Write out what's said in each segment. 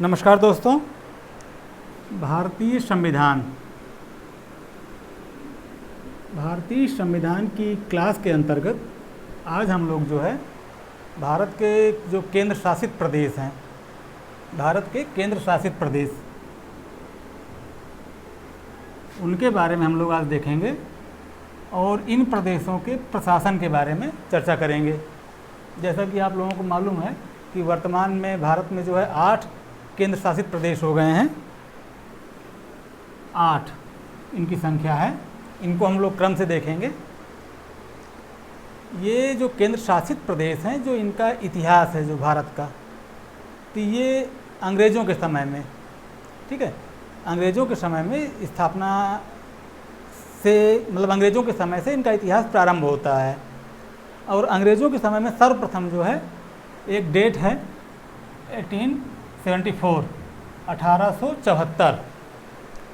नमस्कार दोस्तों। भारतीय संविधान की क्लास के अंतर्गत आज हम लोग जो है भारत के जो केंद्र शासित प्रदेश हैं, भारत के केंद्र शासित प्रदेश, उनके बारे में हम लोग आज देखेंगे और इन प्रदेशों के प्रशासन के बारे में चर्चा करेंगे। जैसा कि आप लोगों को मालूम है कि वर्तमान में भारत में जो है 8 केंद्र शासित प्रदेश हो गए हैं। 8 इनकी संख्या है। इनको हम लोग क्रम से देखेंगे। ये जो केंद्र शासित प्रदेश हैं, जो इनका इतिहास है जो भारत का, तो ये अंग्रेज़ों के समय में, ठीक है, अंग्रेज़ों के समय में स्थापना से, मतलब अंग्रेज़ों के समय से इनका इतिहास प्रारंभ होता है। और अंग्रेज़ों के समय में सर्वप्रथम जो है एक डेट है 1874, 1874।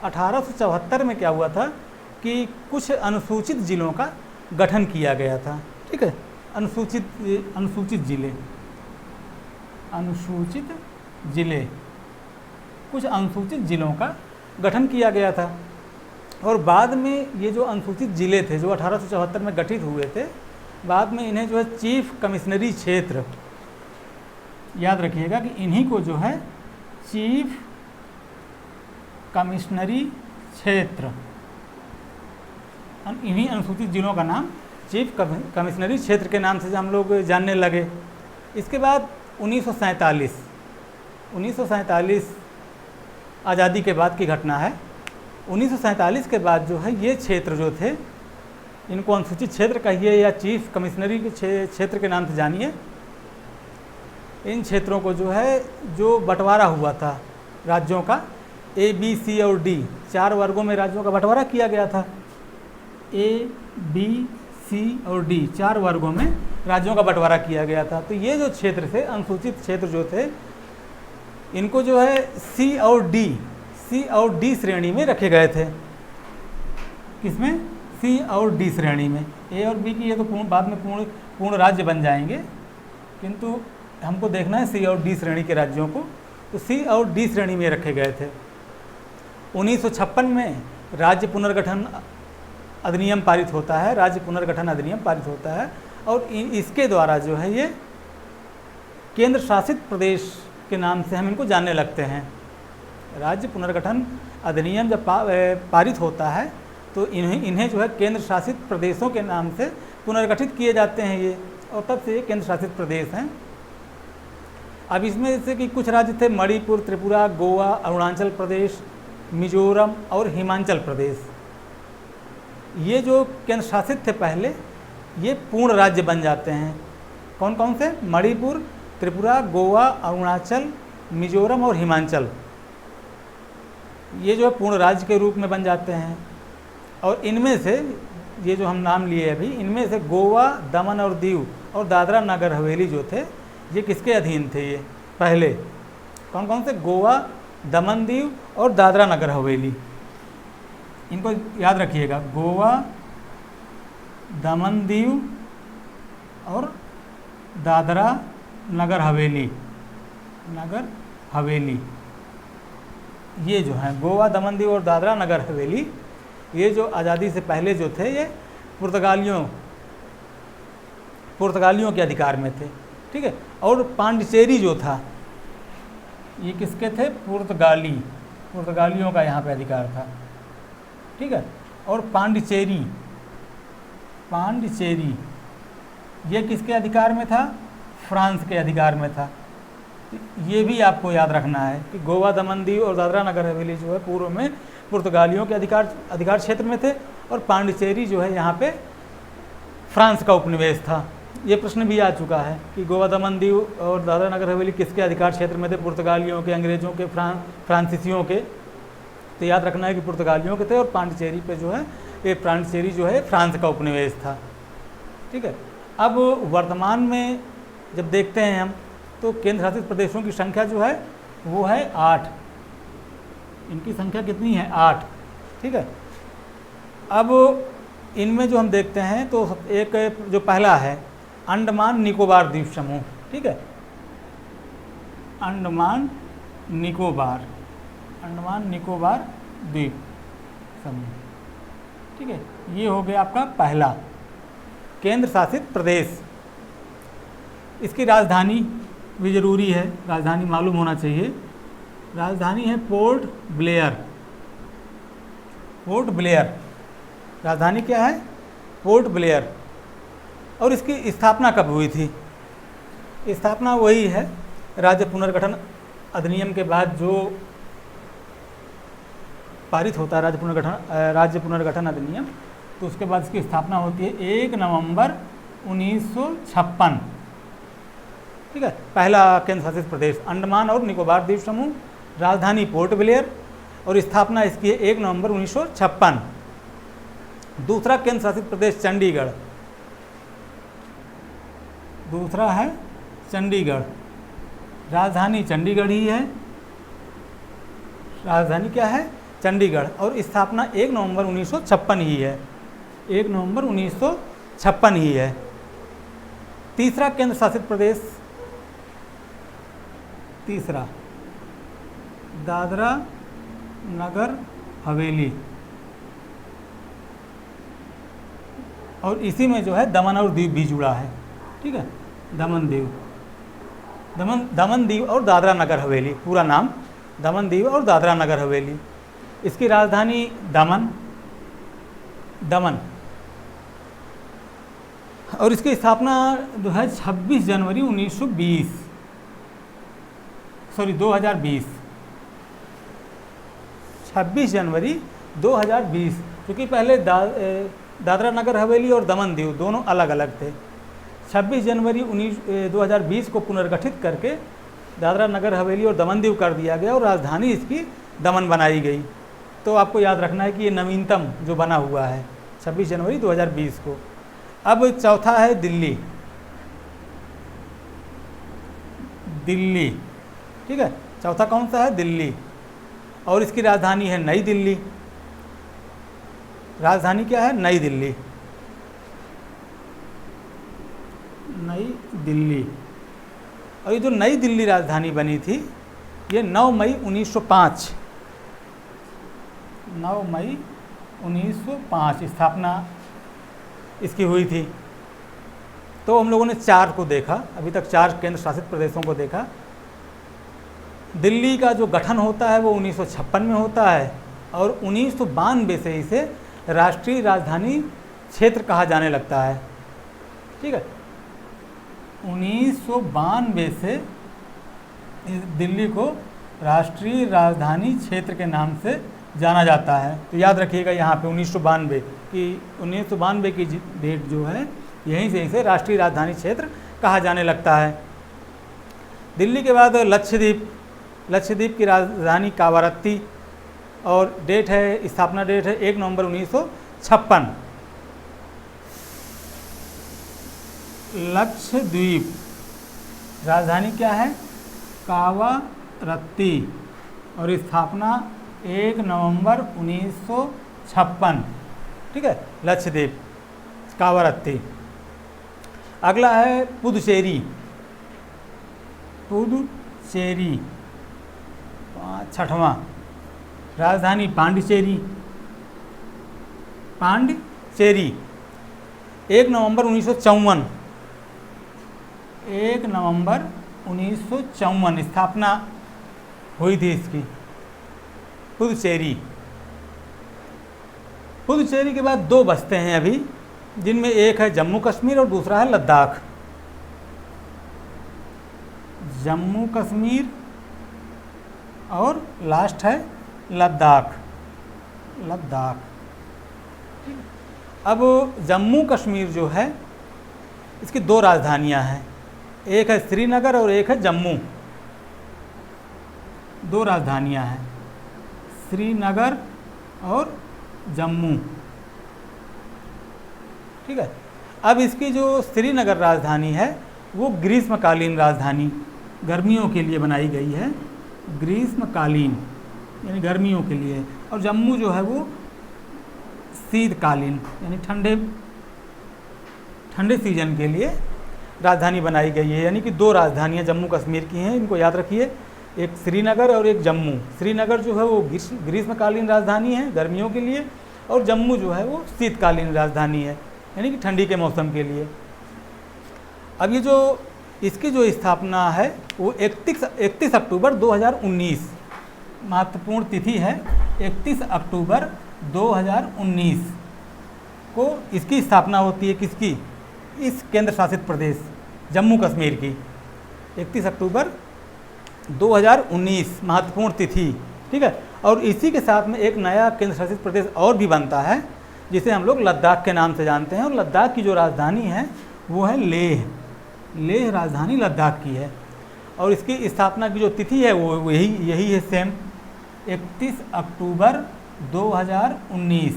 1874 में क्या हुआ था कि कुछ अनुसूचित ज़िलों का गठन किया गया था, ठीक है। अनुसूचित ज़िले, कुछ अनुसूचित ज़िलों का गठन किया गया था। और बाद में ये जो अनुसूचित ज़िले थे जो 1874 में गठित हुए थे, बाद में इन्हें जो है चीफ कमिश्नरी क्षेत्र, याद रखिएगा कि इन्हीं को जो है चीफ कमिश्नरी क्षेत्र, इन्हीं अनुसूचित ज़िलों का नाम चीफ कमिश्नरी क्षेत्र के नाम से हम लोग जानने लगे। इसके बाद 1947 आज़ादी के बाद की घटना है। 1947 के बाद जो है ये क्षेत्र जो थे, इनको अनुसूचित क्षेत्र कहिए या चीफ कमिश्नरी के क्षेत्र के नाम से जानिए। इन क्षेत्रों को जो है, जो बंटवारा हुआ था राज्यों का, A, B, C और D 4 वर्गों में राज्यों का बंटवारा किया गया था। A, B, C और D 4 वर्गों में राज्यों का बंटवारा किया गया था। तो ये जो क्षेत्र थे, अनुसूचित क्षेत्र जो थे, इनको जो है C और D श्रेणी में रखे गए थे। किसमें? C और D श्रेणी में। A और B की ये तो बाद में पूर्ण राज्य बन जाएंगे, किंतु हमको देखना है C और D श्रेणी के राज्यों को। तो C और D श्रेणी में रखे गए थे। 1956 में राज्य पुनर्गठन अधिनियम पारित होता है, राज्य पुनर्गठन अधिनियम पारित होता है। और इसके द्वारा जो है ये केंद्र शासित प्रदेश के नाम से हम इनको जानने लगते हैं। राज्य पुनर्गठन अधिनियम जब पारित होता है तो इन्हें जो है केंद्र शासित प्रदेशों के नाम से पुनर्गठित किए जाते हैं ये, और तब से ये केंद्र शासित प्रदेश हैं। अब इसमें जैसे कि कुछ राज्य थे मणिपुर, त्रिपुरा, गोवा, अरुणाचल प्रदेश, मिजोरम और हिमाचल प्रदेश। ये जो केंद्र शासित थे पहले, ये पूर्ण राज्य बन जाते हैं। कौन कौन से? मणिपुर, त्रिपुरा, गोवा, अरुणाचल, मिजोरम और हिमाचल। ये जो है पूर्ण राज्य के रूप में बन जाते हैं। और इनमें से ये जो हम नाम लिए अभी, इनमें से गोवा, दमन और दीव और दादरा नगर हवेली जो थे, ये किसके अधीन थे? ये पहले कौन कौन से? गोवा, दमन, दीव और दादरा नगर हवेली। इनको याद रखिएगा, गोवा, दमन, दीव और दादरा नगर हवेली। ये जो है गोवा, दमन, दीव और दादरा नगर हवेली, ये जो आज़ादी से पहले जो थे, ये पुर्तगालियों के अधिकार में थे, ठीक है। और पांडिचेरी जो था, ये किसके थे? पुर्तगालियों का यहाँ पे अधिकार था, ठीक है। और पांडिचेरी ये किसके अधिकार में था? फ्रांस के अधिकार में था। ये भी आपको याद रखना है कि गोवा, दमन, दीव और दादरा नगर हवेली जो है पूर्व में पुर्तगालियों के अधिकार क्षेत्र में थे, और पांडिचेरी जो है यहाँ पे फ्रांस का उपनिवेश था। ये प्रश्न भी आ चुका है कि गोवा, दमन, दीव और दादरा नगर हवेली किसके अधिकार क्षेत्र में थे? पुर्तगालियों के, अंग्रेज़ों के, फ्रांसीसियों के। तो याद रखना है कि पुर्तगालियों के थे, और पांडिचेरी पे जो है, ये पांडिचेरी जो है फ्रांस का उपनिवेश था, ठीक है। अब वर्तमान में जब देखते हैं हम, तो केंद्र शासित प्रदेशों की संख्या जो है वो है 8। इनकी संख्या कितनी है? 8, ठीक है। अब इनमें जो हम देखते हैं तो एक जो पहला है अंडमान निकोबार द्वीप समूह, ठीक है। अंडमान निकोबार, अंडमान निकोबार द्वीप समूह। ठीक है, ये हो गया आपका पहला केंद्र शासित प्रदेश। इसकी राजधानी भी ज़रूरी है, राजधानी मालूम होना चाहिए। राजधानी है पोर्ट ब्लेयर। पोर्ट ब्लेयर राजधानी क्या है? Port Blair. और इसकी स्थापना कब हुई थी? स्थापना वही है राज्य पुनर्गठन अधिनियम के बाद जो पारित होता है राज्य पुनर्गठन अधिनियम, तो उसके बाद इसकी स्थापना होती है 1 नवंबर 1956। ठीक है, पहला केंद्र शासित प्रदेश अंडमान और निकोबार द्वीप समूह, राजधानी पोर्ट ब्लेयर और स्थापना इसकी है 1 नवंबर 1956। दूसरा केंद्र शासित प्रदेश चंडीगढ़। दूसरा है चंडीगढ़, राजधानी चंडीगढ़ ही है। राजधानी क्या है? चंडीगढ़ और स्थापना 1 नवंबर 1956 ही है। 1 नवंबर 1956 ही है। तीसरा केंद्र शासित प्रदेश, तीसरा दादरा नगर हवेली, और इसी में जो है दमन और दीव भी जुड़ा है। ठीक है, दमन दीव और दादरा नगर हवेली, पूरा नाम दमन दीव और दादरा नगर हवेली। इसकी राजधानी दमन और इसकी स्थापना जो है 26 जनवरी 2020 26 जनवरी 2020, क्योंकि पहले दादरा नगर हवेली और दमन दीव दोनों अलग अलग थे। 26 जनवरी 2020 को पुनर्गठित करके दादरा नगर हवेली और दमन दीव कर दिया गया और राजधानी इसकी दमन बनाई गई। तो आपको याद रखना है कि ये नवीनतम जो बना हुआ है 26 जनवरी 2020 को। अब चौथा है दिल्ली। ठीक है, चौथा कौन सा है? दिल्ली, और इसकी राजधानी है नई दिल्ली। राजधानी क्या है? नई दिल्ली। और ये जो नई दिल्ली राजधानी बनी थी, ये 9 मई 1905 स्थापना इसकी हुई थी। तो हम लोगों ने 4 को देखा, अभी तक 4 केंद्र शासित प्रदेशों को देखा। दिल्ली का जो गठन होता है वो 1956 में होता है और 1992 से इसे राष्ट्रीय राजधानी क्षेत्र कहा जाने लगता है। ठीक है, 1992 से दिल्ली को राष्ट्रीय राजधानी क्षेत्र के नाम से जाना जाता है। तो याद रखिएगा यहाँ पे 1992 की डेट जो है, यहीं से इसे राष्ट्रीय राजधानी क्षेत्र कहा जाने लगता है। दिल्ली के बाद लक्षद्वीप की राजधानी कावारत्ती, और स्थापना डेट है 1 नवंबर 1956। लक्षद्वीप राजधानी क्या है? कावारत्ती, और स्थापना 1 नवंबर 1956। ठीक है, लक्षद्वीप कावारत्ती। अगला है पुदुचेरी। छठवां, राजधानी पांडिचेरी। 1 नवंबर 1954। 1 नवंबर 1954 स्थापना हुई थी इसकी, पुदुचेरी के बाद 2 बचते हैं अभी, जिनमें एक है जम्मू कश्मीर और दूसरा है लद्दाख। जम्मू कश्मीर और लास्ट है लद्दाख। अब जम्मू कश्मीर जो है, इसकी 2 राजधानियां हैं, एक है श्रीनगर और एक है जम्मू। 2 राजधानियां हैं, श्रीनगर और जम्मू। ठीक है, अब इसकी जो श्रीनगर राजधानी है वो ग्रीष्मकालीन राजधानी, गर्मियों के लिए बनाई गई है, ग्रीष्मकालीन यानी गर्मियों के लिए, और जम्मू जो है वो शीतकालीन यानी ठंडे सीजन के लिए राजधानी बनाई गई है। यानी कि 2 राजधानियां जम्मू कश्मीर की हैं, इनको याद रखिए। एक श्रीनगर और एक जम्मू। श्रीनगर जो है वो ग्रीष्मकालीन राजधानी है गर्मियों के लिए, और जम्मू जो है वो शीतकालीन राजधानी है, यानी कि ठंडी के मौसम के लिए। अब ये जो इसकी जो स्थापना है वो 31 अक्टूबर 2019 महत्वपूर्ण तिथि है। 31 अक्टूबर 2019 को इसकी स्थापना होती है। किसकी? इस केंद्र शासित प्रदेश जम्मू कश्मीर की 31 अक्टूबर 2019 महत्वपूर्ण तिथि, ठीक है। और इसी के साथ में एक नया केंद्र शासित प्रदेश और भी बनता है जिसे हम लोग लद्दाख के नाम से जानते हैं। और लद्दाख की जो राजधानी है वो है लेह राजधानी लद्दाख की है। और इसकी स्थापना की जो तिथि है वो यही है सेम, 31 अक्टूबर 2019।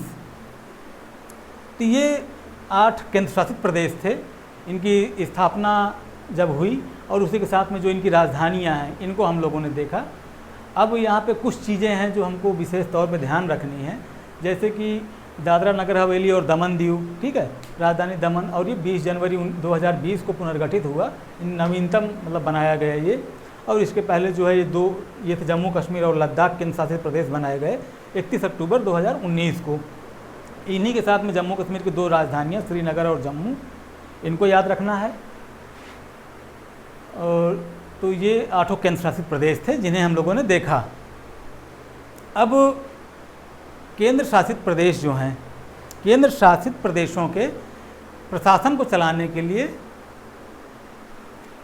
तो ये 8 केंद्र शासित प्रदेश थे। इनकी स्थापना जब हुई और उसी के साथ में जो इनकी राजधानियां हैं इनको हम लोगों ने देखा। अब यहाँ पे कुछ चीज़ें हैं जो हमको विशेष तौर पे ध्यान रखनी है, जैसे कि दादरा नगर हवेली और दमन दीव, ठीक है, राजधानी दमन, और ये 20 जनवरी 2020 को पुनर्गठित हुआ। नवीनतम मतलब बनाया गया ये। और इसके पहले जो है ये थे जम्मू कश्मीर और लद्दाख केंद्र शासित प्रदेश बनाए गए 31 अक्टूबर 2019 को। इन्हीं के साथ में जम्मू कश्मीर की 2 राजधानियाँ श्रीनगर और जम्मू, इनको याद रखना है। और तो ये 8 केंद्र शासित प्रदेश थे जिन्हें हम लोगों ने देखा। अब केंद्र शासित प्रदेश जो हैं, केंद्र शासित प्रदेशों के प्रशासन को चलाने के लिए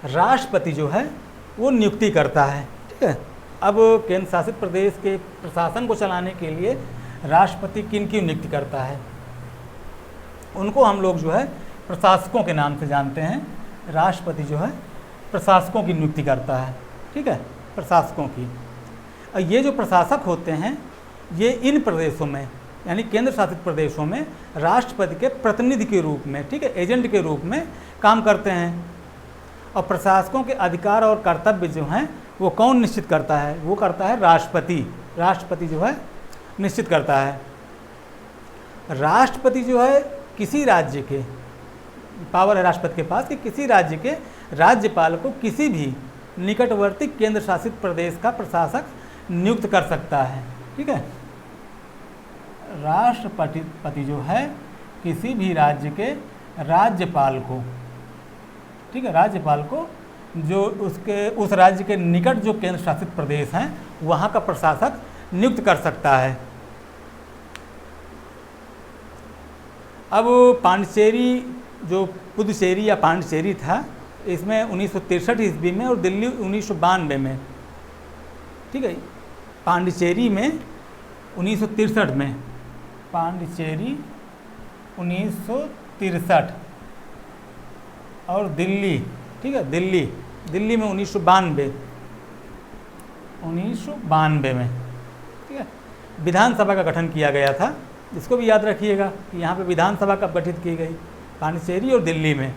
राष्ट्रपति जो है वो नियुक्ति करता है, ठीक है। अब केंद्र शासित प्रदेश के प्रशासन को चलाने के लिए राष्ट्रपति किन की नियुक्ति करता है? उनको हम लोग जो है प्रशासकों के नाम से जानते हैं। राष्ट्रपति जो है प्रशासकों की नियुक्ति करता है, ठीक है, प्रशासकों की। और ये जो प्रशासक होते हैं ये इन प्रदेशों में यानी केंद्र शासित प्रदेशों में राष्ट्रपति के प्रतिनिधि के रूप में, ठीक है, एजेंट के रूप में काम करते हैं। और प्रशासकों के अधिकार और कर्तव्य जो हैं वो कौन निश्चित करता है? वो करता है राष्ट्रपति। राष्ट्रपति जो है निश्चित करता है। राष्ट्रपति जो है किसी राज्य के, पावर है राष्ट्रपति के पास कि किसी राज्य के राज्यपाल को किसी भी निकटवर्ती केंद्र शासित प्रदेश का प्रशासक नियुक्त कर सकता है, ठीक है। राष्ट्रपति जो है किसी भी राज्य के राज्यपाल को, ठीक है, राज्यपाल को जो उस राज्य के निकट जो केंद्र शासित प्रदेश हैं वहाँ का प्रशासक नियुक्त कर सकता है। अब पांडिचेरी जो पुदुचेरी या पांडिचेरी था, इसमें 1963 ईस्वी में और दिल्ली 1992 में, ठीक है। पांडिचेरी में 1963 में, पांडिचेरी 1963 और दिल्ली, ठीक है, दिल्ली में 1992 में, ठीक है, विधानसभा का गठन किया गया था। इसको भी याद रखिएगा कि यहाँ पे विधानसभा कब गठित की गई? पांडिचेरी और दिल्ली में।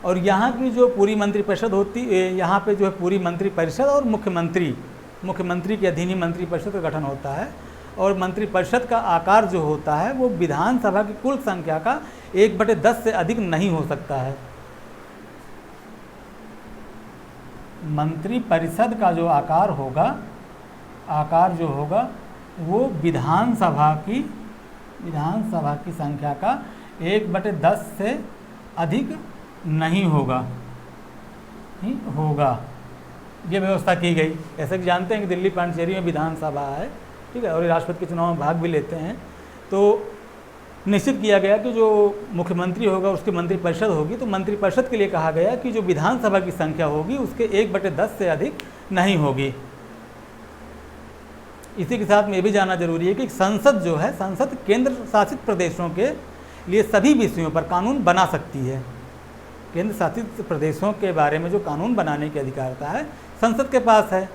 और यहाँ की जो पूरी मंत्रिपरिषद होती है, यहाँ पे जो है पूरी मंत्रिपरिषद और मुख्यमंत्री के अधीन ही मंत्रिपरिषद का गठन होता है। और मंत्रिपरिषद का आकार जो होता है वो विधानसभा की कुल संख्या का 1/10 से अधिक नहीं हो सकता है। मंत्रिपरिषद का जो आकार जो होगा वो विधानसभा की संख्या का 1/10 से अधिक नहीं होगा ये व्यवस्था की गई। ऐसे कि जानते हैं कि दिल्ली पांडिचेरी में विधानसभा है, ठीक है, और राष्ट्रपति के चुनाव में भाग भी लेते हैं। तो निश्चित किया गया कि जो मुख्यमंत्री होगा उसकी मंत्रिपरिषद होगी, तो मंत्रिपरिषद के लिए कहा गया कि जो विधानसभा की संख्या होगी उसके 1/10 से अधिक नहीं होगी। इसी के साथ में ये भी जानना जरूरी है कि संसद जो है, संसद केंद्र शासित प्रदेशों के लिए सभी विषयों पर कानून बना सकती है। केंद्र शासित प्रदेशों के बारे में जो कानून बनाने की अधिकारता है संसद के पास है।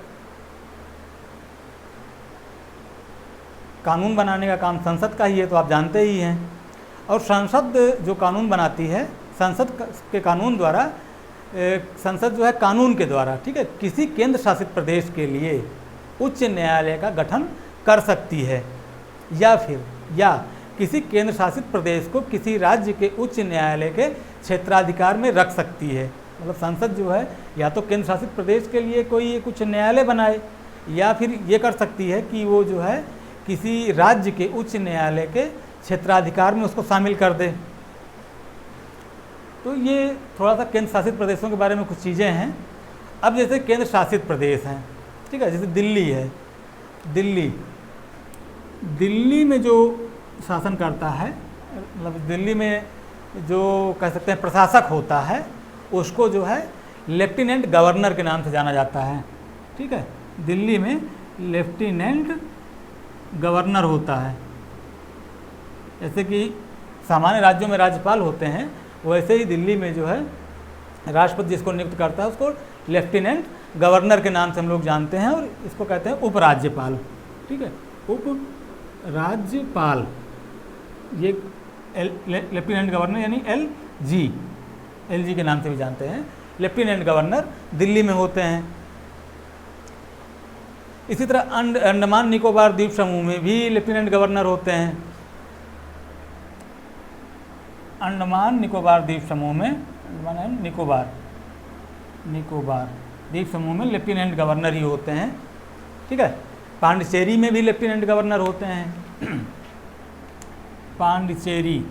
कानून बनाने का काम संसद का ही है, तो आप जानते ही हैं। और संसद जो कानून बनाती है, संसद के कानून द्वारा, संसद जो है कानून के द्वारा, ठीक है, किसी केंद्र शासित प्रदेश के लिए उच्च न्यायालय का गठन कर सकती है, या किसी केंद्र शासित प्रदेश को किसी राज्य के उच्च न्यायालय के क्षेत्राधिकार में रख सकती है। मतलब संसद जो है या तो केंद्र शासित प्रदेश के लिए कोई कुछ न्यायालय बनाए, या फिर ये कर सकती है कि वो जो है किसी राज्य के उच्च न्यायालय के क्षेत्राधिकार में उसको शामिल कर दे। तो ये थोड़ा सा केंद्र शासित प्रदेशों के बारे में कुछ चीज़ें हैं। अब जैसे केंद्र शासित प्रदेश हैं, ठीक है, जैसे दिल्ली है, दिल्ली में जो शासन करता है, मतलब दिल्ली में जो कह सकते हैं प्रशासक होता है, उसको जो है लेफ्टिनेंट गवर्नर के नाम से जाना जाता है। ठीक है, दिल्ली में लेफ्टिनेंट गवर्नर होता है। जैसे कि सामान्य राज्यों में राज्यपाल होते हैं, वैसे ही दिल्ली में जो है राष्ट्रपति जिसको नियुक्त करता है उसको लेफ्टिनेंट गवर्नर के नाम से हम लोग जानते हैं, और इसको कहते हैं उपराज्यपाल। ठीक है, उपराज्यपाल, ये लेफ्टिनेंट गवर्नर यानी एलजी के नाम से भी जानते हैं। लेफ्टिनेंट गवर्नर दिल्ली में होते हैं। इसी तरह अंडमान निकोबार द्वीप समूह में भी लेफ्टिनेंट गवर्नर होते हैं। अंडमान निकोबार द्वीप समूह में, निकोबार द्वीप समूह में लेफ्टिनेंट गवर्नर ही होते हैं। ठीक है, पांडिचेरी में भी लेफ्टिनेंट गवर्नर होते हैं। पांडिचेरी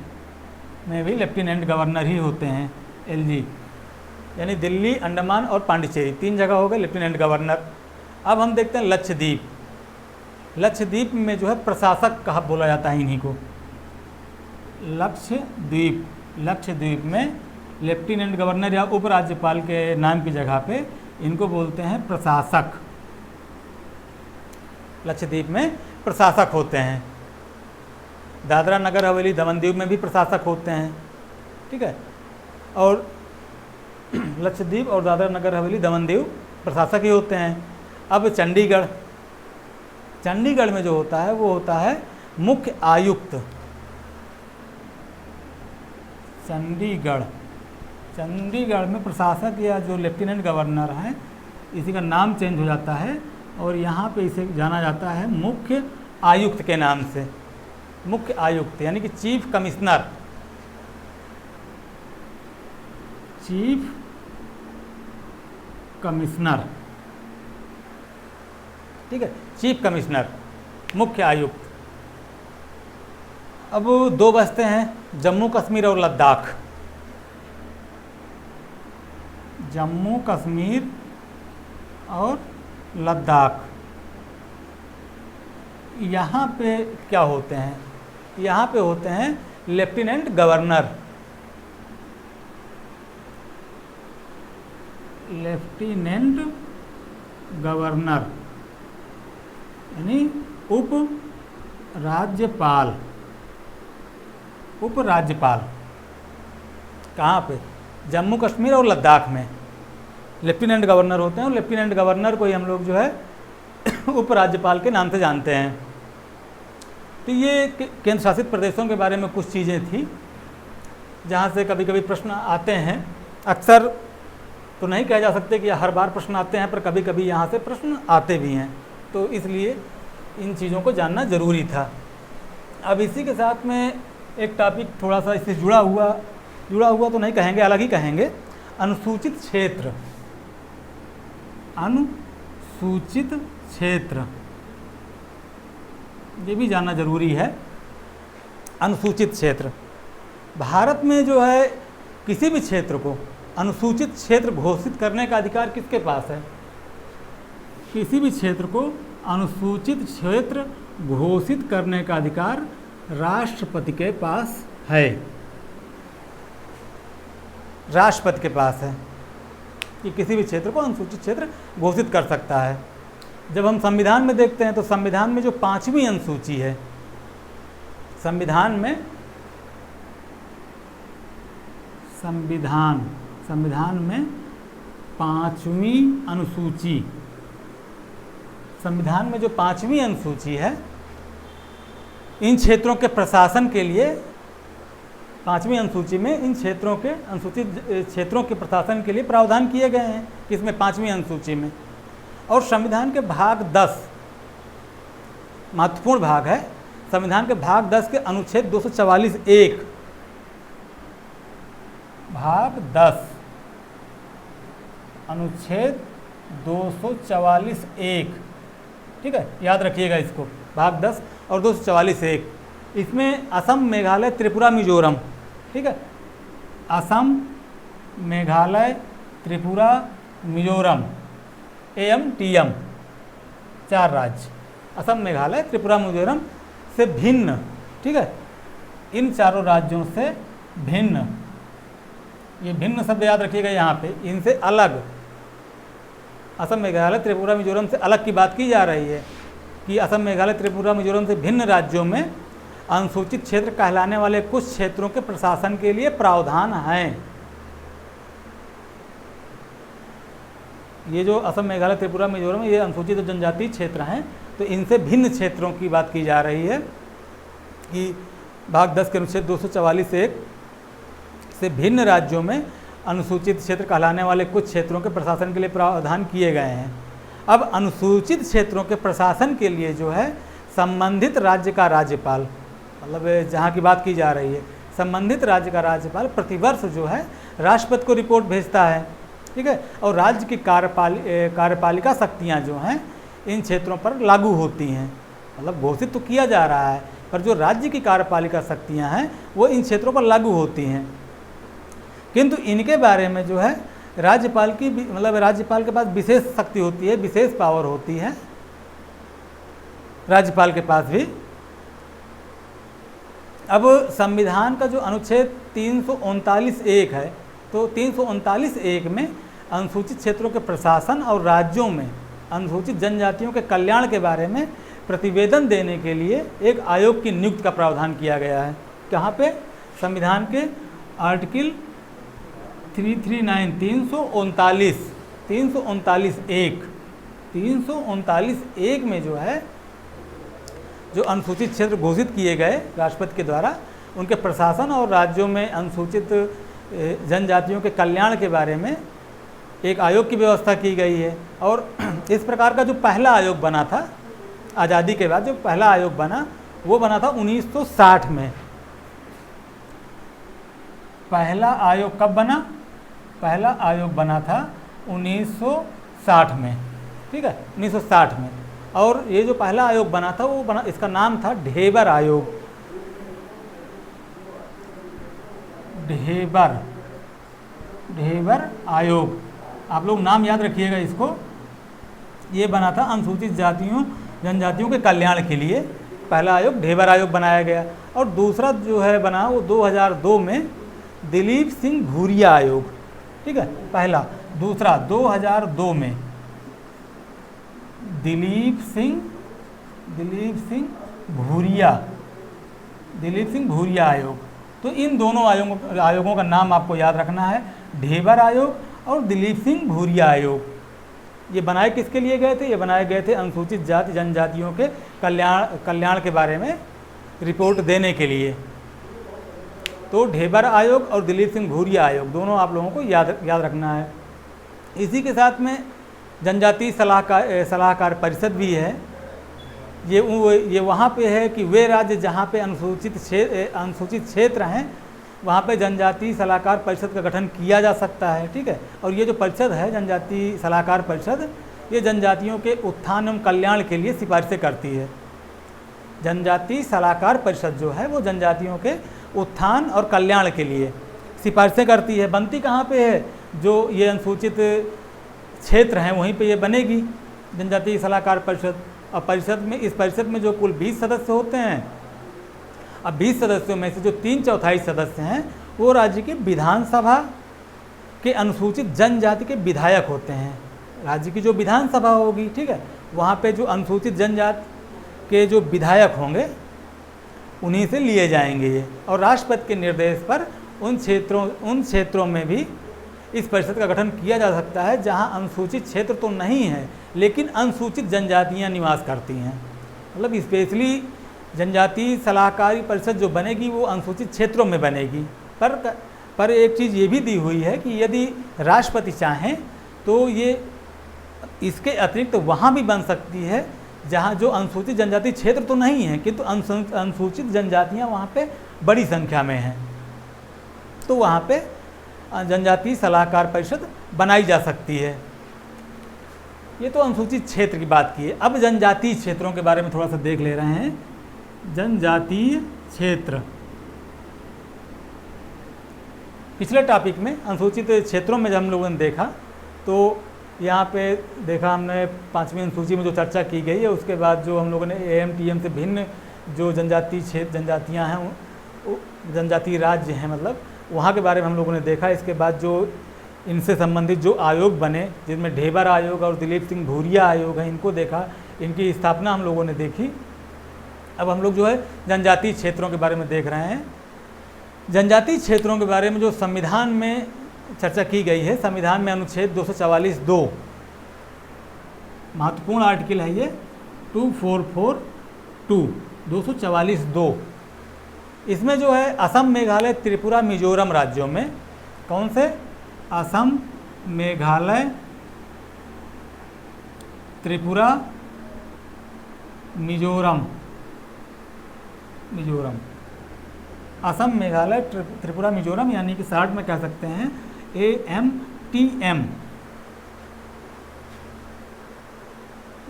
में भी लेफ्टिनेंट गवर्नर ही होते हैं, एलजी। यानी दिल्ली, अंडमान और पांडिचेरी 3 जगह हो गए लेफ्टिनेंट गवर्नर। अब हम देखते हैं लक्षद्वीप। लक्षद्वीप में जो है प्रशासक कहा बोला जाता है इन्हीं को, लक्षद्वीप में लेफ्टिनेंट गवर्नर या उपराज्यपाल के नाम की जगह पे इनको बोलते हैं प्रशासक। लक्षद्वीप में प्रशासक होते हैं। दादरा नगर हवेली दमन दीव में भी प्रशासक होते हैं। ठीक है, और लक्षद्वीप और दादरा नगर हवेली दमन दीव प्रशासक ही होते हैं। अब चंडीगढ़ में जो होता है वो होता है मुख्य आयुक्त। चंडीगढ़ में प्रशासक या जो लेफ्टिनेंट गवर्नर हैं, इसी का नाम चेंज हो जाता है और यहाँ पे इसे जाना जाता है मुख्य आयुक्त के नाम से। मुख्य आयुक्त यानी कि चीफ कमिश्नर। ठीक है, चीफ कमिश्नर, मुख्य आयुक्त। अब 2 बचते हैं, जम्मू कश्मीर और लद्दाख। जम्मू कश्मीर और लद्दाख, यहाँ पे क्या होते हैं? यहाँ पे होते हैं लेफ्टिनेंट गवर्नर। लेफ्टिनेंट गवर्नर यानी उपराज्यपाल। कहाँ पे? जम्मू कश्मीर और लद्दाख में लेफ्टिनेंट गवर्नर होते हैं, और लेफ्टिनेंट गवर्नर को ही हम लोग जो है उपराज्यपाल के नाम से जानते हैं। तो ये केंद्र शासित प्रदेशों के बारे में कुछ चीज़ें थी जहाँ से कभी कभी प्रश्न आते हैं। अक्सर तो नहीं कह जा सकते कि हर बार प्रश्न आते हैं, पर कभी कभी यहाँ से प्रश्न आते भी हैं, तो इसलिए इन चीज़ों को जानना ज़रूरी था। अब इसी के साथ में एक टॉपिक थोड़ा सा इससे जुड़ा हुआ तो नहीं कहेंगे, अलग ही कहेंगे, अनुसूचित क्षेत्र। अनुसूचित क्षेत्र, ये भी जानना जरूरी है। अनुसूचित क्षेत्र, भारत में जो है किसी भी क्षेत्र को अनुसूचित क्षेत्र घोषित करने का अधिकार किसके पास है? किसी भी क्षेत्र को अनुसूचित क्षेत्र घोषित करने का अधिकार राष्ट्रपति के पास है। राष्ट्रपति के पास है कि किसी भी क्षेत्र को अनुसूचित क्षेत्र घोषित कर सकता है। जब हम संविधान में देखते हैं तो संविधान में जो 5वीं अनुसूची है, संविधान में 5वीं अनुसूची, संविधान में जो 5वीं अनुसूची है, इन क्षेत्रों के प्रशासन के लिए 5वीं अनुसूची में इन क्षेत्रों के अनुसूचित क्षेत्रों के प्रशासन के लिए प्रावधान किए गए हैं। इसमें 5वीं अनुसूची में, और संविधान के भाग 10 महत्वपूर्ण भाग है। संविधान के भाग 10 के अनुच्छेद 244(1) भाग 10 अनुच्छेद 244(1), ठीक है, याद रखिएगा इसको, भाग 10 और 244(1), इसमें असम, मेघालय, त्रिपुरा, मिजोरम, ठीक है, असम, मेघालय, त्रिपुरा, मिजोरम, AMTM 4 राज्य, असम, मेघालय, त्रिपुरा, मिजोरम से भिन्न, ठीक है, इन चारों राज्यों से भिन्न, ये भिन्न शब्द याद रखिएगा यहाँ पे, इनसे अलग, असम, मेघालय, त्रिपुरा, मिजोरम से अलग की बात की जा रही है कि असम, मेघालय, त्रिपुरा, मिजोरम से भिन्न राज्यों में अनुसूचित क्षेत्र कहलाने वाले कुछ क्षेत्रों के प्रशासन के लिए प्रावधान हैं। ये जो असम, मेघालय, त्रिपुरा, मिजोरम ये अनुसूचित जनजातीय क्षेत्र हैं, तो इनसे भिन्न क्षेत्रों की बात की जा रही है कि भाग 10 के अनुच्छेद 244(1) से भिन्न राज्यों में अनुसूचित क्षेत्र कहलाने वाले कुछ क्षेत्रों के प्रशासन के लिए प्रावधान किए गए हैं। अब अनुसूचित क्षेत्रों के प्रशासन के लिए जो है संबंधित राज्य का राज्यपाल, मतलब जहाँ की बात की जा रही है, संबंधित राज्य का राज्यपाल प्रतिवर्ष जो है राष्ट्रपति को रिपोर्ट भेजता है, ठीक है, और राज्य की कार्यपालिका शक्तियाँ जो हैं इन क्षेत्रों पर लागू होती हैं, मतलब घोषित तो किया जा रहा है पर जो राज्य की कार्यपालिका शक्तियाँ हैं वो इन क्षेत्रों पर लागू होती हैं, किंतु इनके बारे में जो है राज्यपाल की, मतलब राज्यपाल के पास विशेष शक्ति होती है, विशेष पावर होती है राज्यपाल के पास भी। अब संविधान का जो अनुच्छेद 339(1) है, तो 339(1) में अनुसूचित क्षेत्रों के प्रशासन और राज्यों में अनुसूचित जनजातियों के कल्याण के बारे में प्रतिवेदन देने के लिए एक आयोग की नियुक्ति का प्रावधान किया गया है। कहाँ पे? संविधान के आर्टिकल 339 339(1) में जो है जो अनुसूचित क्षेत्र घोषित किए गए राष्ट्रपति के द्वारा, उनके प्रशासन और राज्यों में अनुसूचित जनजातियों के कल्याण के बारे में एक आयोग की व्यवस्था की गई है। और इस प्रकार का जो पहला आयोग बना था आज़ादी के बाद, जो पहला आयोग बना वो बना था 1960 में। पहला आयोग कब बना? पहला आयोग बना था 1960 में, ठीक है, 1960 में। और ये जो पहला आयोग बना था वो बना, इसका नाम था ढेबर आयोग। ढेबर आयोग, आप लोग नाम याद रखिएगा इसको। ये बना था अनुसूचित जनजातियों के कल्याण के लिए, पहला आयोग ढेबर आयोग बनाया गया। और दूसरा जो है बना वो 2002 में दिलीप सिंह भूरिया आयोग, ठीक है, पहला। दूसरा 2002 में दिलीप सिंह भूरिया आयोग। तो इन दोनों आयोगों का नाम आपको याद रखना है, ढेबर आयोग और दिलीप सिंह भूरिया आयोग। ये बनाए किसके लिए गए थे? ये बनाए गए थे अनुसूचित जाति जनजातियों के कल्याण के बारे में रिपोर्ट देने के लिए। तो ढेबर आयोग और दिलीप सिंह भूरिया आयोग दोनों आप लोगों को याद रखना है। इसी के साथ में जनजातीय सलाहकार परिषद भी है। ये वहाँ पे है कि वे राज्य जहाँ पे अनुसूचित क्षेत्र हैं वहाँ पे जनजातीय सलाहकार परिषद का गठन किया जा सकता है, ठीक है। और ये जो परिषद है जनजातीय सलाहकार परिषद, ये जनजातियों के उत्थान एवं कल्याण के लिए सिफारिशें करती है। जनजातीय सलाहकार परिषद जो है वो जनजातियों के उत्थान और कल्याण के लिए सिफारिशें करती है। बनती कहाँ पे है? जो ये अनुसूचित क्षेत्र हैं वहीं पे ये बनेगी जनजातीय सलाहकार परिषद। और इस परिषद में जो कुल 20 सदस्य होते हैं, अब 20 सदस्यों में से जो 3/4 सदस्य हैं वो राज्य के विधानसभा के अनुसूचित जनजाति के विधायक होते हैं। राज्य की जो विधानसभा होगी, ठीक है, वहाँ पे जो अनुसूचित जनजाति के जो विधायक होंगे उन्हीं से लिए जाएंगे ये। और राष्ट्रपति के निर्देश पर उन क्षेत्रों में भी इस परिषद का गठन किया जा सकता है जहां अनुसूचित क्षेत्र तो नहीं है लेकिन अनुसूचित जनजातियां निवास करती हैं। मतलब स्पेशली जनजातीय सलाहकारी परिषद जो बनेगी वो अनुसूचित क्षेत्रों में बनेगी। पर एक चीज़ ये भी दी हुई है कि यदि राष्ट्रपति चाहें तो ये इसके अतिरिक्त वहाँ भी बन सकती है जहाँ जो अनुसूचित जनजातीय क्षेत्र तो नहीं है किंतु अनुसूचित जनजातियाँ वहाँ पे बड़ी संख्या में हैं, तो वहाँ पे जनजातीय सलाहकार परिषद बनाई जा सकती है। ये तो अनुसूचित क्षेत्र की बात की है। अब जनजातीय क्षेत्रों के बारे में थोड़ा सा देख ले रहे हैं। जनजातीय क्षेत्र, पिछले टॉपिक में अनुसूचित क्षेत्रों में जब हम लोगों ने देखा तो यहाँ पे देखा हमने 5वीं अनुसूची में जो चर्चा की गई है, उसके बाद जो हम लोगों ने AMTM से भिन्न जो जनजातीय क्षेत्र, जनजातियाँ हैं, जनजातीय राज्य हैं, मतलब वहाँ के बारे में हम लोगों ने देखा। इसके बाद जो इनसे संबंधित जो आयोग बने, जिनमें ढेबर आयोग और दिलीप सिंह भूरिया आयोग है, इनको देखा, इनकी स्थापना हम लोगों ने देखी। अब हम लोग जो है जनजातीय क्षेत्रों के बारे में देख रहे हैं। जनजातीय क्षेत्रों के बारे में जो संविधान में चर्चा की गई है, संविधान में अनुच्छेद 244(2) महत्वपूर्ण आर्टिकल है ये, 2442, 244(2). इसमें जो है असम, मेघालय, त्रिपुरा, मिजोरम राज्यों में, कौन से? असम, मेघालय, त्रिपुरा, मिजोरम, असम, मेघालय, त्रिपुरा, मिजोरम, यानी कि शॉर्ट में कह सकते हैं AMTM।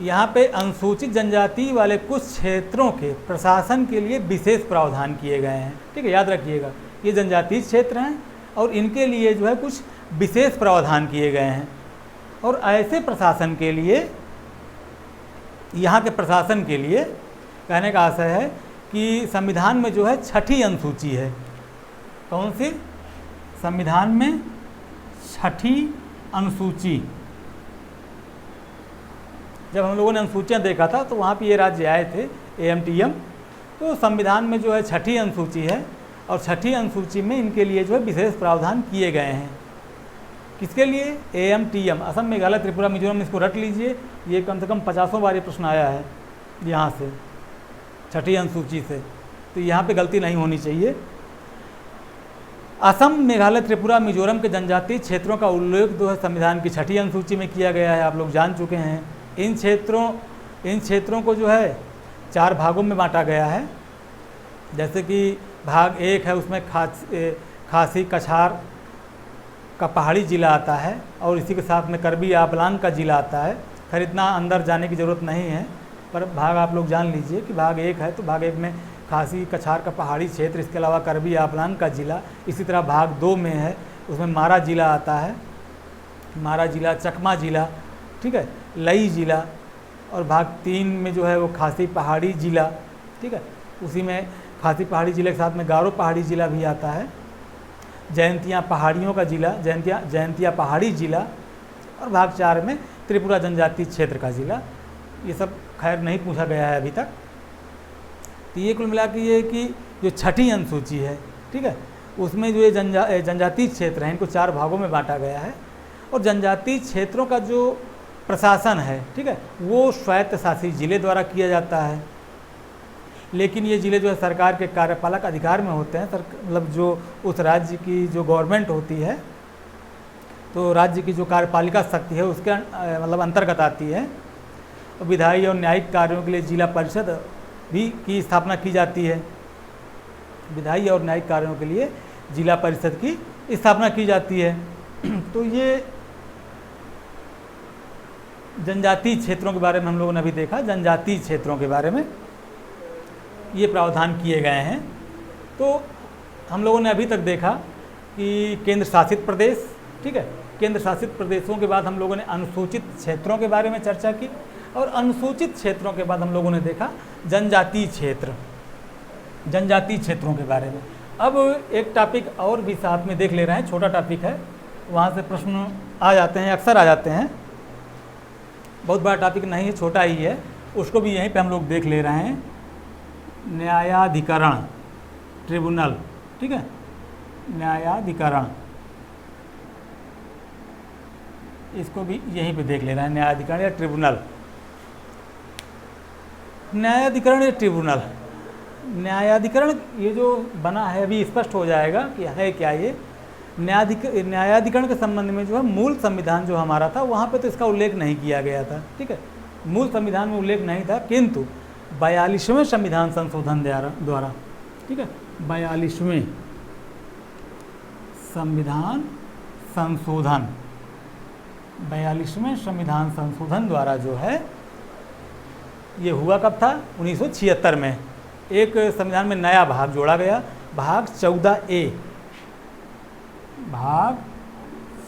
यहाँ पे अनुसूचित जनजाति वाले कुछ क्षेत्रों के प्रशासन के लिए विशेष प्रावधान किए गए हैं। ठीक है, याद रखिएगा, ये जनजातीय क्षेत्र हैं और इनके लिए जो है कुछ विशेष प्रावधान किए गए हैं। और ऐसे प्रशासन के लिए, यहाँ के प्रशासन के लिए कहने का आशय है कि संविधान में जो है 6ठी अनुसूची है। कौन सी? संविधान में 6ठी अनुसूची। जब हम लोगों ने अनुसूचियाँ देखा था तो वहाँ पे ये राज्य आए थे AMTM, तो संविधान में जो है 6ठी अनुसूची है और 6ठी अनुसूची में इनके लिए जो है विशेष प्रावधान किए गए हैं। किसके लिए? AMTM, असम, मेघालय, त्रिपुरा, मिजोरम। इसको रट लीजिए, ये कम से कम 50 बार ये प्रश्न आया है यहाँ से, 6ठी अनुसूची से, तो यहाँ पे गलती नहीं होनी चाहिए। असम, मेघालय, त्रिपुरा, मिजोरम के जनजातीय क्षेत्रों का उल्लेख जो है संविधान की 6ठी अनुसूची में किया गया है, आप लोग जान चुके हैं। इन क्षेत्रों को जो है 4 भागों में बांटा गया है। जैसे कि भाग 1 है, उसमें खासी कछार का पहाड़ी ज़िला आता है और इसी के साथ में करबी आबलांग का ज़िला आता है। खैर इतना अंदर जाने की ज़रूरत नहीं है, पर भाग आप लोग जान लीजिए कि भाग 1 है तो भाग 1 में खासी कछार का पहाड़ी क्षेत्र, इसके अलावा करबी आबलांग का ज़िला। इसी तरह भाग 2 में है, उसमें मारा ज़िला आता है, मारा ज़िला, चकमा ज़िला, ठीक है, लई ज़िला। और भाग 3 में जो है वो खासी पहाड़ी ज़िला, ठीक है, उसी में खासी पहाड़ी ज़िले के साथ में गारो पहाड़ी ज़िला भी आता है। जयंतिया पहाड़ियों का ज़िला, जयंतिया पहाड़ी ज़िला। और भाग 4 में त्रिपुरा जनजातीय क्षेत्र का ज़िला। ये सब खैर नहीं पूछा गया है अभी तक। तो ये कुल मिला के ये कि जो 6ठी अनुसूची है, ठीक है, उसमें जो ये जनजातीय क्षेत्र हैं, इनको 4 भागों में बांटा गया है। और जनजातीय क्षेत्रों का जो प्रशासन है, ठीक है, वो स्वायत्तशासी ज़िले द्वारा किया जाता है। लेकिन ये ज़िले जो है सरकार के कार्यपालक अधिकार में होते हैं। मतलब जो उस राज्य की जो गवर्नमेंट होती है, तो राज्य की जो कार्यपालिका शक्ति है उसके मतलब अंतर्गत आती है। विधायी और न्यायिक कार्यों के लिए जिला परिषद भी की स्थापना की जाती है। विधायी और न्यायिक कार्यों के लिए जिला परिषद की स्थापना की जाती है। तो ये जनजातीय क्षेत्रों के बारे में हम लोगों ने अभी देखा। जनजातीय क्षेत्रों के बारे में ये प्रावधान किए गए हैं। तो हम लोगों ने अभी तक देखा कि केंद्र शासित प्रदेश, ठीक है, केंद्र शासित प्रदेशों के बाद हम लोगों ने अनुसूचित क्षेत्रों के बारे में चर्चा की और अनुसूचित क्षेत्रों के बाद हम लोगों ने देखा जनजातीय क्षेत्र, जनजातीय क्षेत्रों के बारे में। अब एक टॉपिक और भी साथ में देख ले रहे हैं, छोटा टॉपिक है, वहाँ से प्रश्न आ जाते हैं, अक्सर आ जाते हैं। बहुत बड़ा टॉपिक नहीं है, छोटा ही है, उसको भी यहीं पे हम लोग देख ले रहे हैं। न्यायाधिकरण, ट्रिब्यूनल, ठीक है, न्यायाधिकरण, इसको भी यहीं पे देख ले रहे हैं। न्यायाधिकरण या ट्रिब्यूनल, न्यायाधिकरण या ट्रिब्यूनल। न्यायाधिकरण ये जो बना है अभी स्पष्ट हो जाएगा कि है क्या ये। न्यायाधिकरण के संबंध में जो है मूल संविधान जो हमारा था वहाँ पे तो इसका उल्लेख नहीं किया गया था, ठीक है, मूल संविधान में उल्लेख नहीं था, किंतु 42वें संविधान संशोधन द्वारा, ठीक है, 42वें संविधान संशोधन 42वें संविधान संशोधन द्वारा जो है ये हुआ कब था? 1976 में। एक संविधान में नया भाग जोड़ा गया, भाग 14A। भाग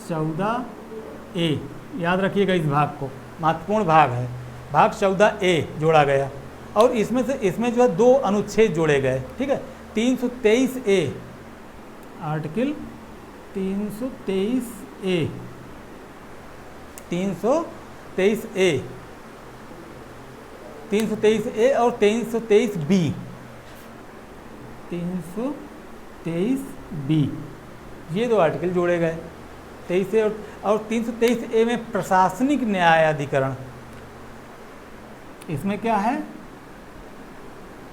14A, याद रखिएगा इस भाग को, महत्वपूर्ण भाग है। भाग 14A जोड़ा गया और इसमें जो है 2 अनुच्छेद जोड़े गए, ठीक है। 323A, article 323A, 323A, 323A और 323B, 323B, ये 2 आर्टिकल जोड़े गए। 23A और 323A में प्रशासनिक न्यायाधिकरण, इसमें क्या है?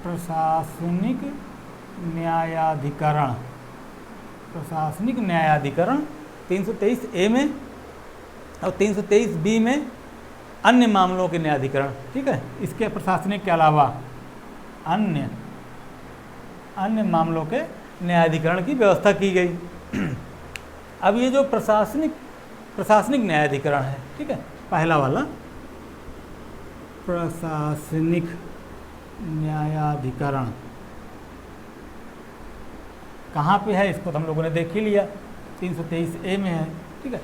प्रशासनिक न्यायाधिकरण, प्रशासनिक न्यायाधिकरण 323A में, और 323B में अन्य मामलों के न्यायाधिकरण, ठीक है। इसके प्रशासनिक के अलावा अन्य मामलों के न्यायाधिकरण की व्यवस्था की गई। अब ये जो प्रशासनिक न्यायाधिकरण है, ठीक है, पहला वाला प्रशासनिक न्यायाधिकरण कहाँ पे है? इसको तो हम लोगों ने देख ही लिया, 323A में है, ठीक है।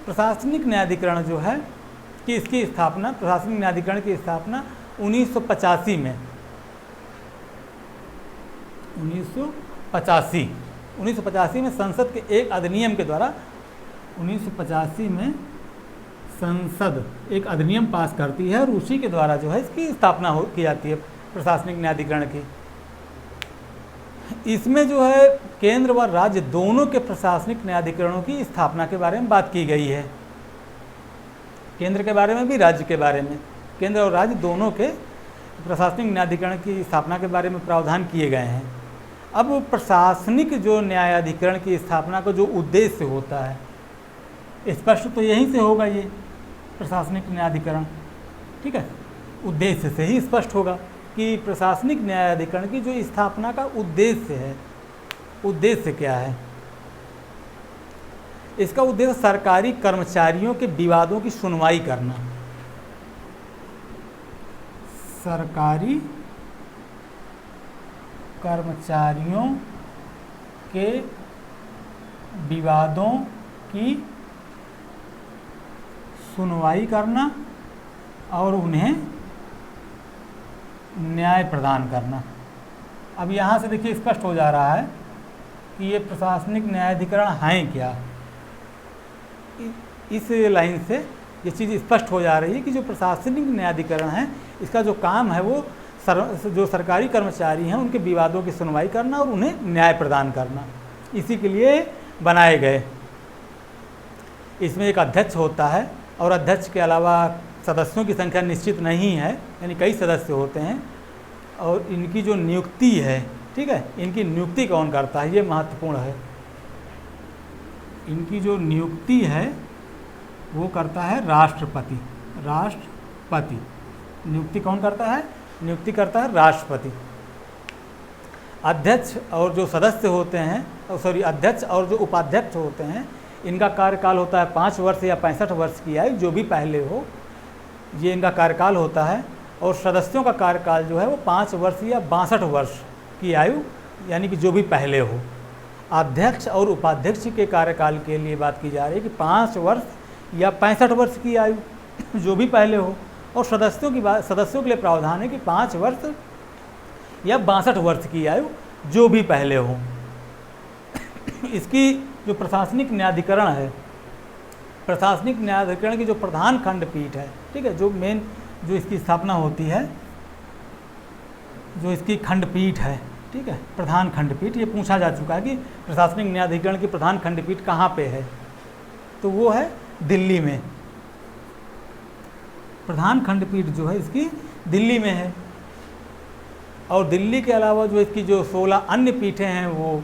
प्रशासनिक न्यायाधिकरण जो है कि इसकी स्थापना, प्रशासनिक न्यायाधिकरण की स्थापना 1985 में, 1985 में संसद के एक अधिनियम के द्वारा, 1985 में संसद एक अधिनियम पास करती है और उसी के द्वारा जो है इसकी स्थापना की जाती है प्रशासनिक न्यायाधिकरण की। इसमें जो है केंद्र व राज्य दोनों के प्रशासनिक न्यायाधिकरणों की स्थापना के बारे में बात की गई है। केंद्र के बारे में भी, राज्य के बारे में, केंद्र और राज्य दोनों के प्रशासनिक न्यायाधिकरण की स्थापना के बारे में प्रावधान किए गए हैं। अब प्रशासनिक जो न्यायाधिकरण की स्थापना का जो उद्देश्य होता है, स्पष्ट तो यहीं से होगा, ये प्रशासनिक न्यायाधिकरण, ठीक है, उद्देश्य से ही स्पष्ट होगा कि प्रशासनिक न्यायाधिकरण की जो स्थापना का उद्देश्य है, उद्देश्य क्या है? इसका उद्देश्य सरकारी कर्मचारियों के विवादों की सुनवाई करना, सरकारी कर्मचारियों के विवादों की सुनवाई करना और उन्हें न्याय प्रदान करना। अब यहाँ से देखिए स्पष्ट हो जा रहा है कि ये प्रशासनिक न्यायाधिकरण हैं क्या। इस लाइन से ये चीज़ स्पष्ट हो जा रही है कि जो प्रशासनिक न्यायाधिकरण है, इसका जो काम है वो जो सरकारी कर्मचारी हैं उनके विवादों की सुनवाई करना और उन्हें न्याय प्रदान करना, इसी के लिए बनाए गए। इसमें एक अध्यक्ष होता है और अध्यक्ष के अलावा सदस्यों की संख्या निश्चित नहीं है, यानी कई सदस्य होते हैं, और इनकी जो नियुक्ति है, ठीक है, इनकी नियुक्ति कौन करता है, ये महत्वपूर्ण है। इनकी जो नियुक्ति है वो करता है राष्ट्रपति। राष्ट्रपति नियुक्ति कौन करता है? नियुक्ति करता है राष्ट्रपति। अध्यक्ष और जो सदस्य होते हैं, अध्यक्ष और जो उपाध्यक्ष होते हैं, इनका कार्यकाल होता है 5 वर्ष या 65 वर्ष की आयु, जो भी पहले हो, ये इनका कार्यकाल होता है। और सदस्यों का कार्यकाल जो है वो 5 वर्ष या 62 वर्ष की आयु, यानी कि जो भी पहले हो। अध्यक्ष और उपाध्यक्ष के कार्यकाल के लिए बात की जा रही है कि 5 वर्ष या 65 वर्ष की आयु, जो भी पहले हो। और सदस्यों के लिए प्रावधान है कि 5 वर्ष या 62 वर्ष की आयु, जो भी पहले हो। इसकी जो प्रशासनिक न्यायाधिकरण है, प्रशासनिक न्यायाधिकरण की जो प्रधान खंडपीठ है, ठीक है, जो इसकी स्थापना होती है, जो इसकी खंडपीठ है, ठीक है, प्रधान खंडपीठ, ये पूछा जा चुका है कि प्रशासनिक न्यायाधिकरण की प्रधान खंडपीठ कहाँ पे है, तो वो है दिल्ली में। प्रधान खंडपीठ जो है इसकी दिल्ली में है। और दिल्ली के अलावा जो इसकी जो 16 अन्य पीठें हैं वो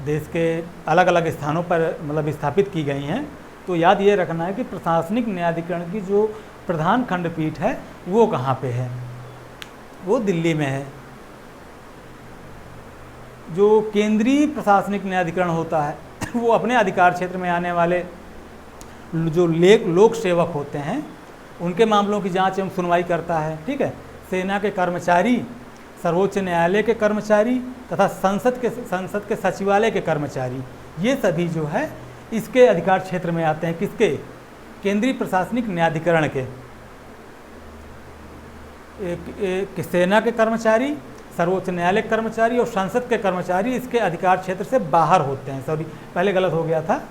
देश के अलग अलग स्थानों पर मतलब स्थापित की गई हैं। तो याद ये रखना है कि प्रशासनिक न्यायाधिकरण की जो प्रधान खंडपीठ है वो कहाँ पे है, वो दिल्ली में है। जो केंद्रीय प्रशासनिक न्यायाधिकरण होता है वो अपने अधिकार क्षेत्र में आने वाले जो लोक सेवक होते हैं उनके मामलों की जांच एवं सुनवाई करता है। ठीक है, सेना के कर्मचारी, सर्वोच्च न्यायालय के कर्मचारी तथा संसद के सचिवालय के कर्मचारी, ये सभी जो है इसके अधिकार क्षेत्र में आते हैं। किसके? केंद्रीय प्रशासनिक न्यायाधिकरण के। सेना के कर्मचारी, सर्वोच्च न्यायालय के कर्मचारी और संसद के कर्मचारी इसके अधिकार क्षेत्र से बाहर होते हैं। सॉरी, पहले गलत हो गया था,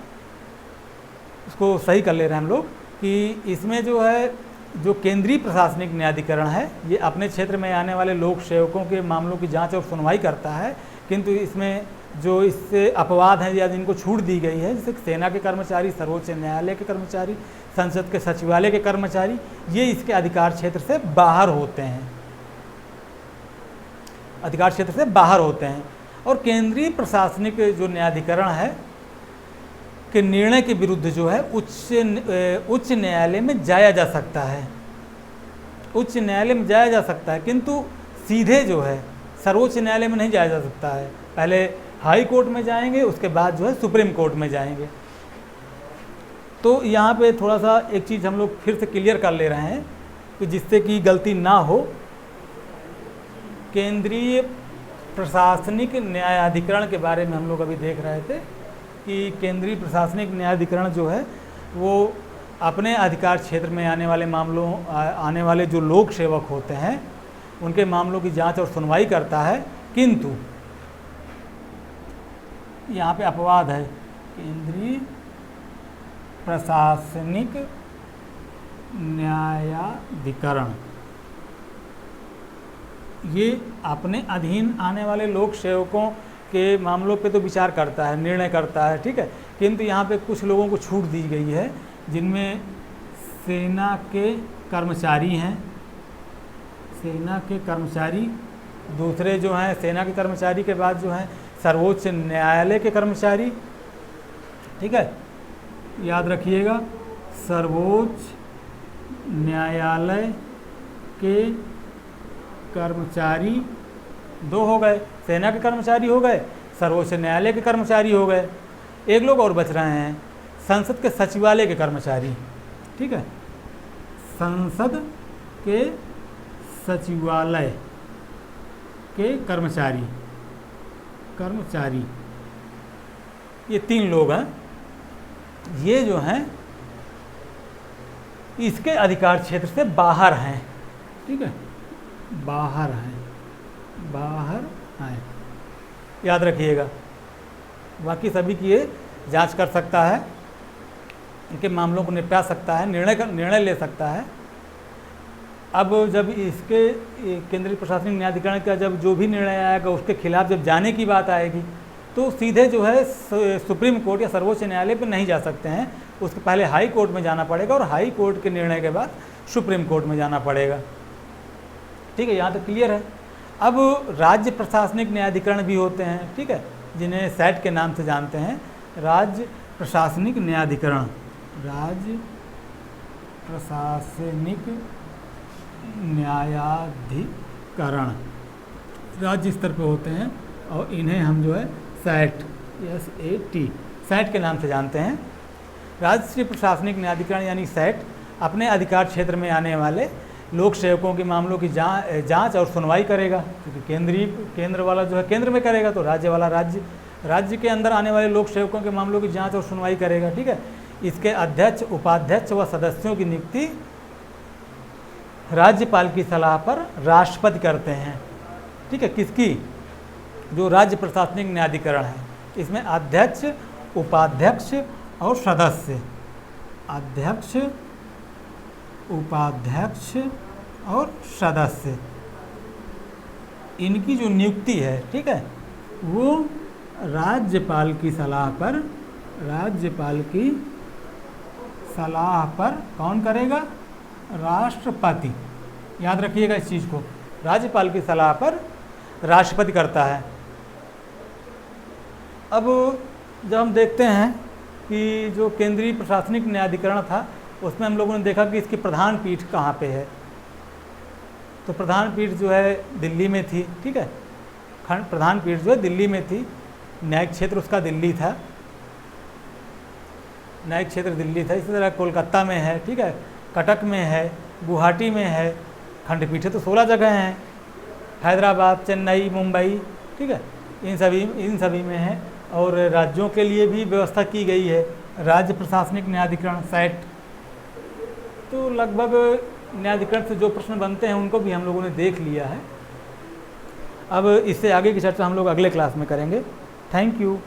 उसको सही कर ले रहे हैं हम लोग कि इसमें जो है जो केंद्रीय प्रशासनिक न्यायाधिकरण है ये अपने क्षेत्र में आने वाले लोक सेवकों के मामलों की जांच और सुनवाई करता है, किंतु इसमें जो इससे अपवाद हैं या जिनको छूट दी गई है, जैसे सेना के कर्मचारी, सर्वोच्च न्यायालय के कर्मचारी, संसद के सचिवालय के कर्मचारी, ये इसके अधिकार क्षेत्र से बाहर होते हैं, अधिकार क्षेत्र से बाहर होते हैं। और केंद्रीय प्रशासनिक जो न्यायाधिकरण है के निर्णय के विरुद्ध जो है उच्च न्यायालय में जाया जा सकता है, उच्च न्यायालय में जाया जा सकता है, किंतु सीधे जो है सर्वोच्च न्यायालय में नहीं जाया जा सकता है। पहले हाई कोर्ट में जाएंगे, उसके बाद जो है सुप्रीम कोर्ट में जाएंगे। तो यहाँ पे थोड़ा सा एक चीज़ हम लोग फिर से क्लियर कर ले रहे हैं कि जिससे कि गलती ना हो। केंद्रीय प्रशासनिक न्यायाधिकरण के बारे में हम लोग अभी देख रहे थे कि केंद्रीय प्रशासनिक न्यायाधिकरण जो है वो अपने अधिकार क्षेत्र में आने वाले जो लोक सेवक होते हैं उनके मामलों की जांच और सुनवाई करता है, किंतु यहाँ पे अपवाद है। केंद्रीय प्रशासनिक न्यायाधिकरण ये अपने अधीन आने वाले लोक सेवकों के मामलों पे तो विचार करता है, निर्णय करता है, ठीक है, किंतु यहाँ पे कुछ लोगों को छूट दी गई है, जिनमें सेना के कर्मचारी हैं, सेना के कर्मचारी, दूसरे जो हैं सेना के कर्मचारी के बाद जो हैं सर्वोच्च न्यायालय के कर्मचारी। ठीक है, याद रखिएगा, सर्वोच्च न्यायालय के कर्मचारी दो हो गए, सेना के कर्मचारी हो गए, सर्वोच्च न्यायालय के कर्मचारी हो गए, एक लोग और बच रहे हैं, संसद के सचिवालय के कर्मचारी। ठीक है, संसद के सचिवालय के कर्मचारी, ये 3 लोग हैं, ये जो हैं इसके अधिकार क्षेत्र से बाहर हैं। ठीक है, बाहर हैं, याद रखिएगा। बाकी सभी की ये जांच कर सकता है, इनके मामलों को निपटा सकता है, निर्णय ले सकता है। अब जब इसके केंद्रीय प्रशासनिक न्यायाधिकरण का जब जो भी निर्णय आएगा उसके खिलाफ जब जाने की बात आएगी तो सीधे जो है सुप्रीम कोर्ट या सर्वोच्च न्यायालय पर नहीं जा सकते हैं, उसके पहले हाई कोर्ट में जाना पड़ेगा और हाई कोर्ट के निर्णय के बाद सुप्रीम कोर्ट में जाना पड़ेगा। ठीक है, यहाँ तक क्लियर है। अब राज्य प्रशासनिक न्यायाधिकरण भी होते हैं, ठीक है, जिन्हें सैट के नाम से जानते हैं, राज्य प्रशासनिक न्यायाधिकरण, राज्य प्रशासनिक न्यायाधिकरण राज्य स्तर पे होते हैं और इन्हें हम जो है सैट, SAT, सैट के नाम से जानते हैं। राष्ट्रीय प्रशासनिक न्यायाधिकरण यानी सैट अपने अधिकार क्षेत्र में आने वाले लोक सेवकों के मामलों की जांच और सुनवाई करेगा, क्योंकि केंद्र वाला जो है केंद्र में करेगा तो राज्य वाला राज्य के अंदर आने वाले लोक सेवकों के मामलों की जांच और सुनवाई करेगा। ठीक है, इसके अध्यक्ष, उपाध्यक्ष व सदस्यों की नियुक्ति राज्यपाल की सलाह पर राष्ट्रपति करते हैं। ठीक है, किसकी? जो राज्य प्रशासनिक न्यायाधिकरण है, इसमें अध्यक्ष, उपाध्यक्ष और सदस्य, अध्यक्ष, उपाध्यक्ष और सदस्य, इनकी जो नियुक्ति है, ठीक है, वो राज्यपाल की सलाह पर कौन करेगा? राष्ट्रपति। याद रखिएगा इस चीज़ को, राज्यपाल की सलाह पर राष्ट्रपति करता है। अब जब हम देखते हैं कि जो केंद्रीय प्रशासनिक न्यायाधिकरण था उसमें हम लोगों ने देखा कि इसकी प्रधान पीठ कहाँ पे है, तो प्रधान पीठ जो है दिल्ली में थी। ठीक है, प्रधान पीठ जो है दिल्ली में थी, न्यायिक क्षेत्र उसका दिल्ली था। न्यायिक क्षेत्र दिल्ली था। इसी तरह कोलकाता में है, ठीक है, कटक में है, गुवाहाटी में है, खंडपीठें तो 16 जगह हैं, हैदराबाद, चेन्नई, मुंबई, ठीक है, इन सभी में है। और राज्यों के लिए भी व्यवस्था की गई है, राज्य प्रशासनिक न्यायाधिकरण सैट। तो लगभग न्यायाधिकरण से जो प्रश्न बनते हैं उनको भी हम लोगों ने देख लिया है। अब इससे आगे की चर्चा हम लोग अगले क्लास में करेंगे। Thank you.